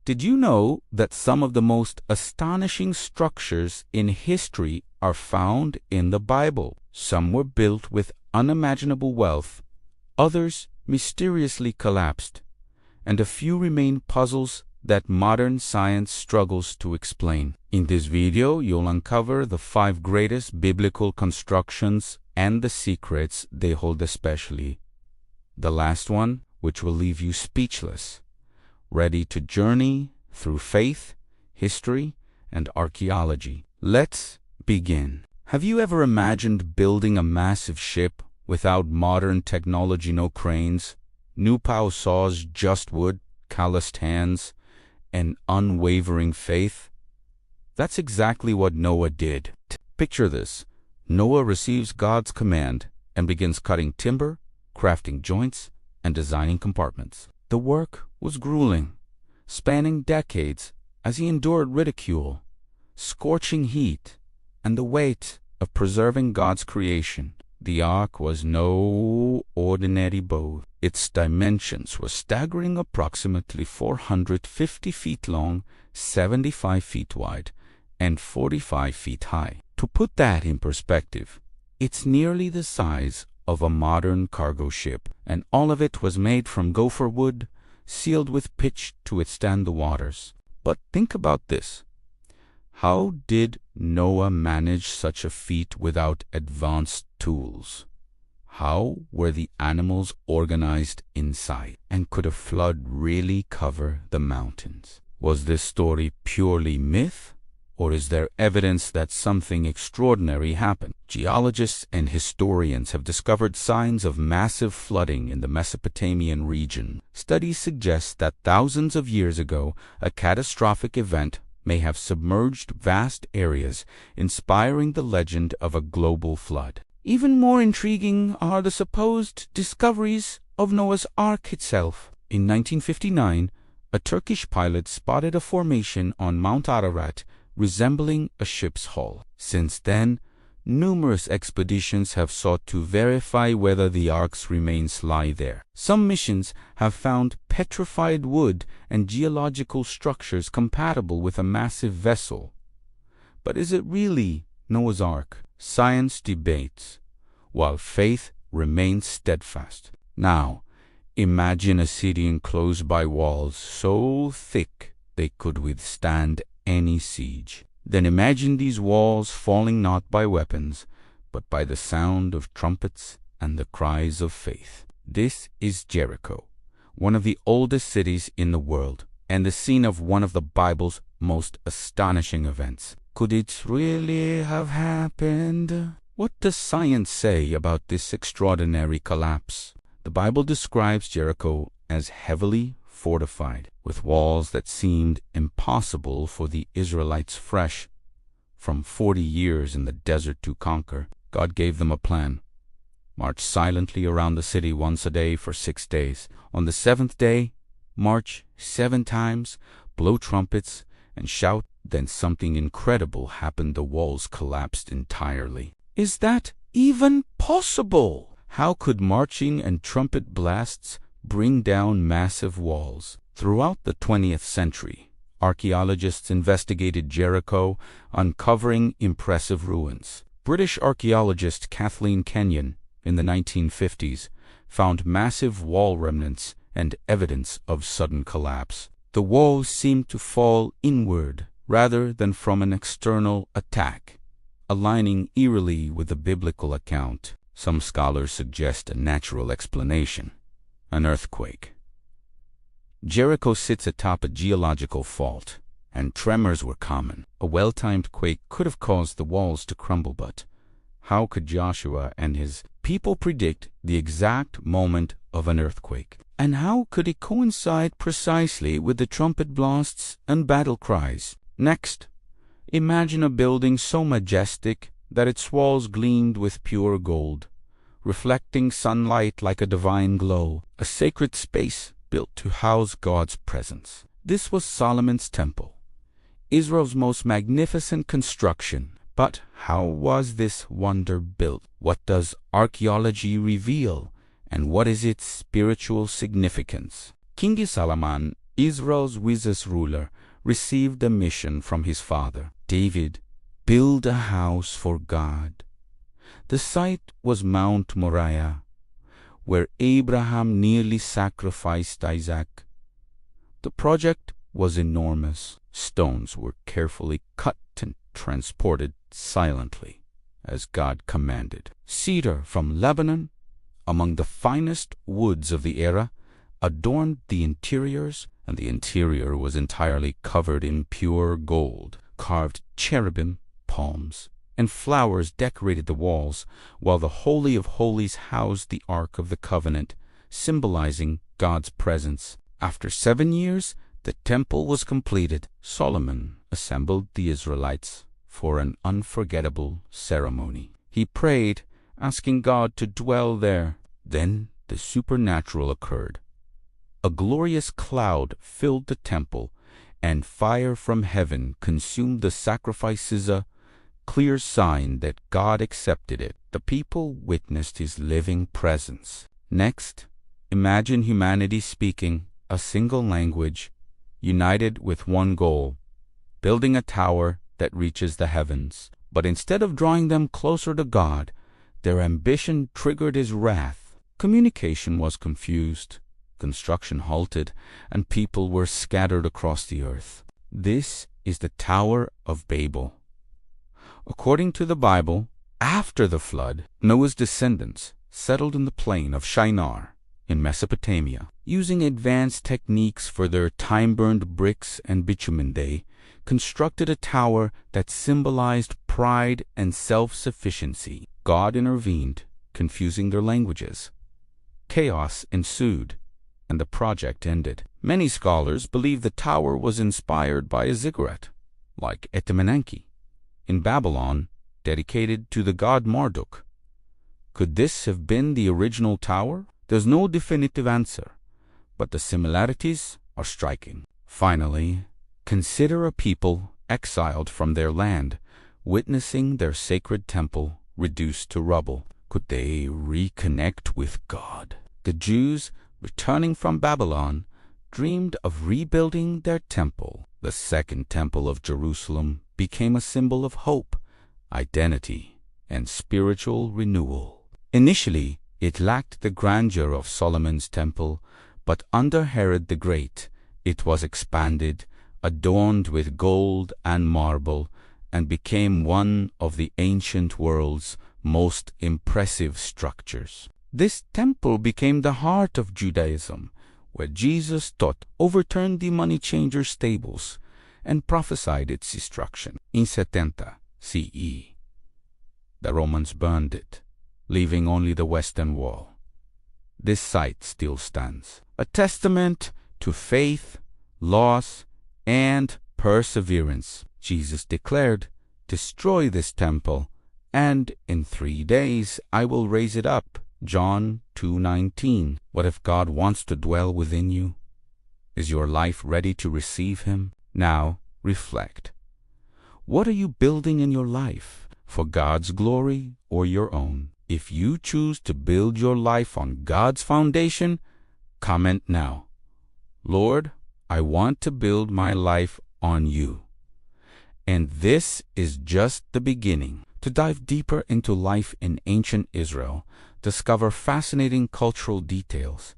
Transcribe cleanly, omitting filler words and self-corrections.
Did you know that some of the most astonishing structures in history are found in the Bible? Some were built with unimaginable wealth, others mysteriously collapsed, and a few remain puzzles that modern science struggles to explain. In this video, you'll uncover the 5 greatest biblical constructions and the secrets they hold, especially the last one, which will leave you speechless, ready to journey through faith, history, and archaeology. Let's begin. Have you ever imagined building a massive ship without modern technology? No cranes, new pow saws, just wood, calloused hands, and unwavering faith? That's exactly what Noah did. Picture this. Noah receives God's command and begins cutting timber, crafting joints, and designing compartments. The work was grueling, spanning decades as he endured ridicule, scorching heat, and the weight of preserving God's creation. The ark was no ordinary boat. Its dimensions were staggering, approximately 450 feet long, 75 feet wide, and 45 feet high. To put that in perspective, it's nearly the size of a modern cargo ship, and all of it was made from gopher wood, sealed with pitch to withstand the waters. But think about this. How did Noah manage such a feat without advanced tools? How were the animals organized inside? And could a flood really cover the mountains? Was this story purely myth, or is there evidence that something extraordinary happened? Geologists and historians have discovered signs of massive flooding in the Mesopotamian region. Studies suggest that thousands of years ago, a catastrophic event may have submerged vast areas, inspiring the legend of a global flood. Even more intriguing are the supposed discoveries of Noah's Ark itself. In 1959, a Turkish pilot spotted a formation on Mount Ararat resembling a ship's hull. Since then, numerous expeditions have sought to verify whether the ark's remains lie there. Some missions have found petrified wood and geological structures compatible with a massive vessel. But is it really Noah's Ark? Science debates, while faith remains steadfast. Now, imagine a city enclosed by walls so thick they could withstand any siege. Then imagine these walls falling not by weapons, but by the sound of trumpets and the cries of faith. This is Jericho, one of the oldest cities in the world, and the scene of one of the Bible's most astonishing events. Could it really have happened? What does science say about this extraordinary collapse? The Bible describes Jericho as heavily fortified, with walls that seemed impossible for the Israelites fresh from 40 years in the desert to conquer. God gave them a plan. March silently around the city once a day for 6 days. On the 7th day, march 7 times, blow trumpets, and shout. Then something incredible happened. The walls collapsed entirely. Is that even possible? How could marching and trumpet blasts bring down massive walls? Throughout the 20th century, archaeologists investigated Jericho, uncovering impressive ruins. British archaeologist Kathleen Kenyon, in the 1950s, found massive wall remnants and evidence of sudden collapse. The walls seemed to fall inward rather than from an external attack, aligning eerily with the biblical account. Some scholars suggest a natural explanation: an earthquake. Jericho sits atop a geological fault, and tremors were common. A well-timed quake could have caused the walls to crumble, but how could Joshua and his people predict the exact moment of an earthquake? And how could it coincide precisely with the trumpet blasts and battle cries? Next, imagine a building so majestic that its walls gleamed with pure gold, reflecting sunlight like a divine glow, a sacred space built to house God's presence. This was Solomon's temple, Israel's most magnificent construction. But how was this wonder built? What does archaeology reveal, and what is its spiritual significance? King Solomon Israel's wisest ruler, received a mission from his father. David, build a house for God. The site was Mount Moriah, where Abraham nearly sacrificed Isaac. The project was enormous. Stones were carefully cut and transported silently, as God commanded. Cedar from Lebanon, among the finest woods of the era, adorned the interiors, and the interior was entirely covered in pure gold. Carved cherubim, palms, and flowers decorated the walls, while the Holy of Holies housed the Ark of the Covenant, symbolizing God's presence. After 7 years, the temple was completed. Solomon assembled the Israelites for an unforgettable ceremony. He prayed, asking God to dwell there. Then the supernatural occurred. A glorious cloud filled the temple, and fire from heaven consumed the sacrifices, a clear sign that God accepted it. The people witnessed his living presence. Next, imagine humanity speaking a single language, united with one goal, building a tower that reaches the heavens. But instead of drawing them closer to God, their ambition triggered his wrath. Communication was confused, construction halted, and people were scattered across the earth. This is the Tower of Babel. According to the Bible, after the flood, Noah's descendants settled in the plain of Shinar in Mesopotamia. Using advanced techniques for their time-burned bricks and bitumen, they constructed a tower that symbolized pride and self-sufficiency. God intervened, confusing their languages. Chaos ensued, and the project ended. Many scholars believe the tower was inspired by a ziggurat, like Etemenanki, in Babylon, dedicated to the god Marduk. Could this have been the original tower? There's no definitive answer, but the similarities are striking. Finally, consider a people exiled from their land, witnessing their sacred temple reduced to rubble. Could they reconnect with God? The Jews, returning from Babylon, dreamed of rebuilding their temple. The Second Temple of Jerusalem became a symbol of hope, identity, and spiritual renewal. Initially, it lacked the grandeur of Solomon's temple, but under Herod the Great, it was expanded, adorned with gold and marble, and became one of the ancient world's most impressive structures. This temple became the heart of Judaism, where Jesus taught, overturned the money changers' tables, and prophesied its destruction. In 70 CE, the Romans burned it, leaving only the western wall. This site still stands, a testament to faith, loss, and perseverance. Jesus declared, "Destroy this temple, and in 3 days I will raise it up." John 2:19. What if God wants to dwell within you? Is your life ready to receive him? Now, reflect. What are you building in your life? For God's glory or your own? If you choose to build your life on God's foundation, comment now, "Lord, I want to build my life on you." And this is just the beginning. To dive deeper into life in ancient Israel, discover fascinating cultural details,